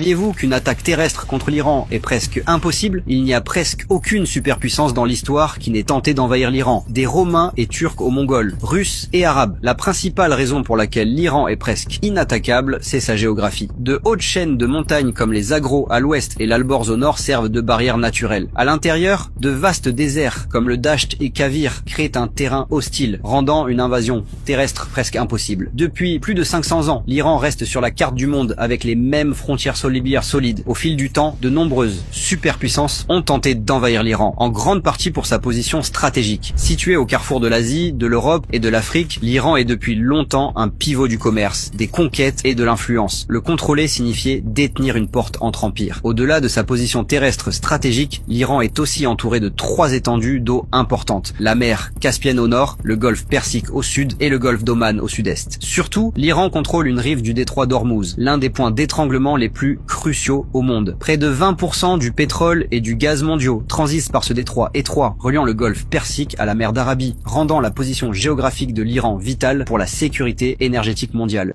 Saviez-vous qu'une attaque terrestre contre l'Iran est presque impossible? Il n'y a presque aucune superpuissance dans l'histoire qui n'ait tenté d'envahir l'Iran. Des Romains et Turcs aux Mongols, Russes et Arabes. La principale raison pour laquelle l'Iran est presque inattaquable, c'est sa géographie. De hautes chaînes de montagnes comme les Zagros à l'ouest et l'Alborz au nord servent de barrières naturelles. À l'intérieur, de vastes déserts comme le Dasht et Kavir créent un terrain hostile, rendant une invasion terrestre presque impossible. Depuis plus de 500 ans, l'Iran reste sur la carte du monde avec les mêmes frontières solides. Au fil du temps, de nombreuses superpuissances ont tenté d'envahir l'Iran, en grande partie pour sa position stratégique. Situé au carrefour de l'Asie, de l'Europe et de l'Afrique, l'Iran est depuis longtemps un pivot du commerce, des conquêtes et de l'influence. Le contrôler signifiait détenir une porte entre empires. Au-delà de sa position terrestre stratégique, l'Iran est aussi entouré de 3 étendues d'eau importantes. La mer Caspienne au nord, le golfe Persique au sud et le golfe d'Oman au sud-est. Surtout, l'Iran contrôle une rive du détroit d'Ormuz, l'un des points d'étranglement les plus cruciaux au monde. Près de 20% du pétrole et du gaz mondiaux transitent par ce détroit étroit reliant le golfe Persique à la mer d'Arabie, rendant la position géographique de l'Iran vitale pour la sécurité énergétique mondiale.